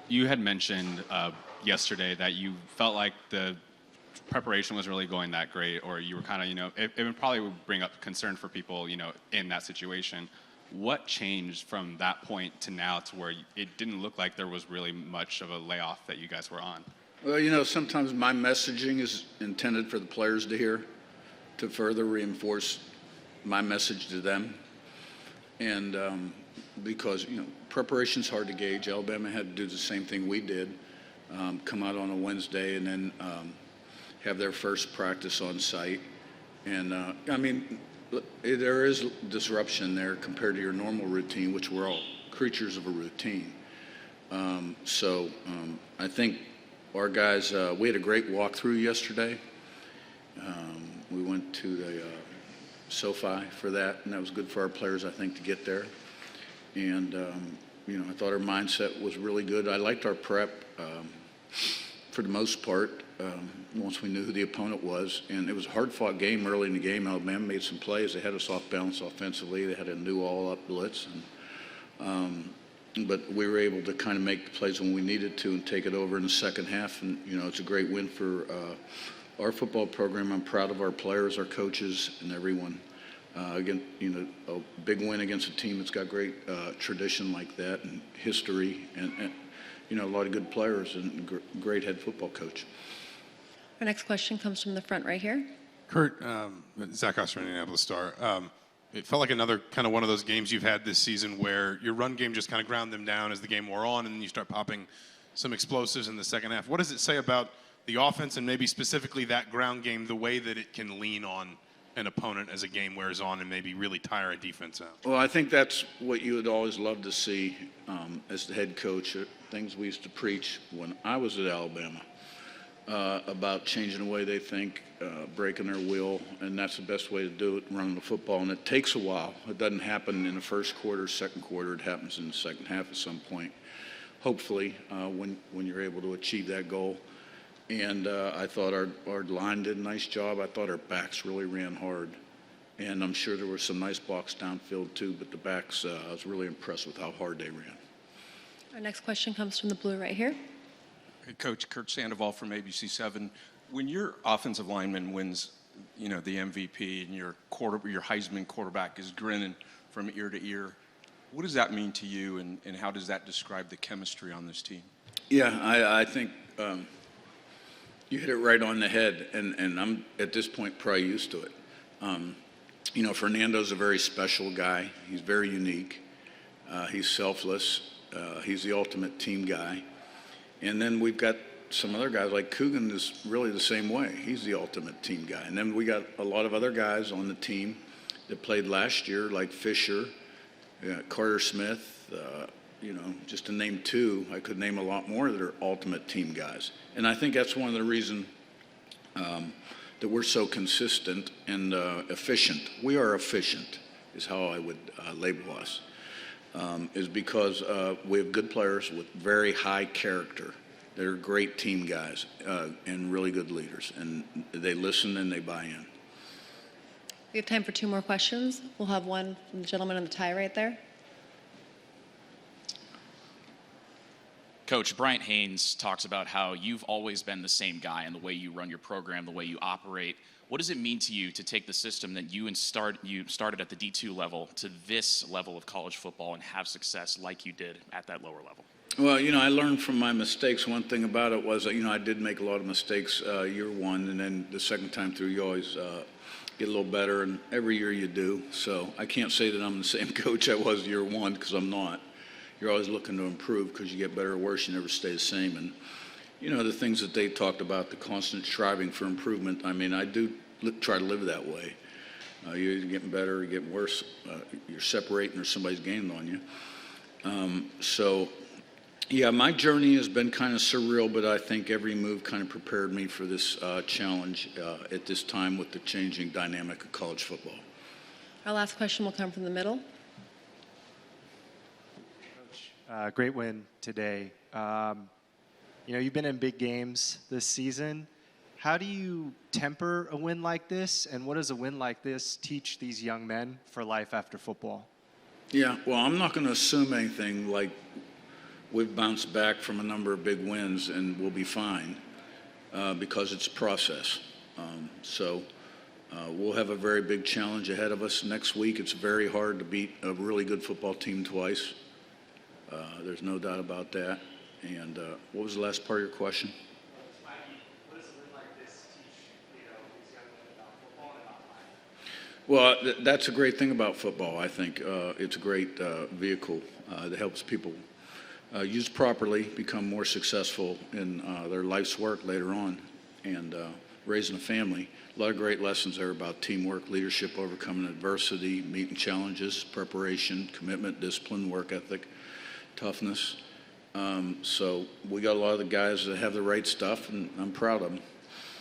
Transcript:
You had mentioned yesterday that you felt like the preparation was really going that great, or you were kind of, it would probably bring up concern for people, in that situation. What changed from that point to now to where it didn't look like there was really much of a layoff that you guys were on? Well, sometimes my messaging is intended for the players to hear, to further reinforce my message to them. And because, preparation's hard to gauge. Alabama had to do the same thing we did, come out on a Wednesday and then have their first practice on site. And, there is disruption there compared to your normal routine, which we're all creatures of a routine. I think our guys, we had a great walkthrough yesterday. We went to the SoFi for that, and that was good for our players, I think, to get there. And, I thought our mindset was really good. I liked our prep for the most part, once we knew who the opponent was. And it was a hard-fought game early in the game. Alabama made some plays. They had us off balance offensively. They had a new all-up blitz. But we were able to kind of make the plays when we needed to and take it over in the second half. And, it's a great win for our football program. I'm proud of our players, our coaches, and everyone. Again, a big win against a team that's got great tradition like that and history and a lot of good players and great head football coach. Our next question comes from the front right here. Curt, Zach Oster, Indianapolis Star. It felt like another kind of one of those games you've had this season where your run game just kind of ground them down as the game wore on, and then you start popping some explosives in the second half. What does it say about the offense and maybe specifically that ground game, the way that it can lean on an opponent as a game wears on and maybe really tire a defense out? Well, I think that's what you would always love to see as the head coach, things we used to preach when I was at Alabama. About changing the way they think, breaking their will, and that's the best way to do it, running the football. And it takes a while. It doesn't happen in the first quarter, second quarter. It happens in the second half at some point, hopefully, when you're able to achieve that goal. And I thought our line did a nice job. I thought our backs really ran hard. And I'm sure there were some nice blocks downfield too, but the backs, I was really impressed with how hard they ran. Our next question comes from the blue right here. Coach Curt Sandoval from ABC7. When your offensive lineman wins, the MVP and your Heisman quarterback is grinning from ear to ear, what does that mean to you, and how does that describe the chemistry on this team? Yeah, I think you hit it right on the head, and I'm at this point probably used to it. Fernando's a very special guy. He's very unique. He's selfless. He's the ultimate team guy. And then we've got some other guys, like Coogan is really the same way. He's the ultimate team guy. And then we got a lot of other guys on the team that played last year, like Fisher, Carter Smith, just to name two. I could name a lot more that are ultimate team guys. And I think that's one of the reasons that we're so consistent and efficient. We are efficient is how I would label us. Is because we have good players with very high character. They're great team guys and really good leaders, and they listen and they buy in. We have time for two more questions. We'll have one from the gentleman in the tie right there. Coach, Bryant Haynes talks about how you've always been the same guy in the way you run your program, the way you operate. What does it mean to you to take the system that you started at the D2 level to this level of college football and have success like you did at that lower level? Well, I learned from my mistakes. One thing about it was, I did make a lot of mistakes year one, and then the second time through, you always get a little better, and every year you do. So I can't say that I'm the same coach I was year one, because I'm not. You're always looking to improve because you get better or worse. You never stay the same. And the things that they talked about, the constant striving for improvement, I do try to live that way. You're either getting better or you're getting worse. You're separating or somebody's gaining on you. My journey has been kind of surreal, but I think every move kind of prepared me for this challenge at this time with the changing dynamic of college football. Our last question will come from the middle. Coach, great win today. You've been in big games this season. How do you temper a win like this, and what does a win like this teach these young men for life after football? Yeah, well, I'm not going to assume anything like we've bounced back from a number of big wins, and we'll be fine because it's a process. We'll have a very big challenge ahead of us next week. It's very hard to beat a really good football team twice. There's no doubt about that. And what was the last part of your question? What does a win like this teach, these young men about football and about life? Well, that's a great thing about football, I think. It's a great vehicle that helps people used properly become more successful in their life's work later on, and raising a family. A lot of great lessons there about teamwork, leadership, overcoming adversity, meeting challenges, preparation, commitment, discipline, work ethic, toughness. So we got a lot of the guys that have the right stuff, and I'm proud of them.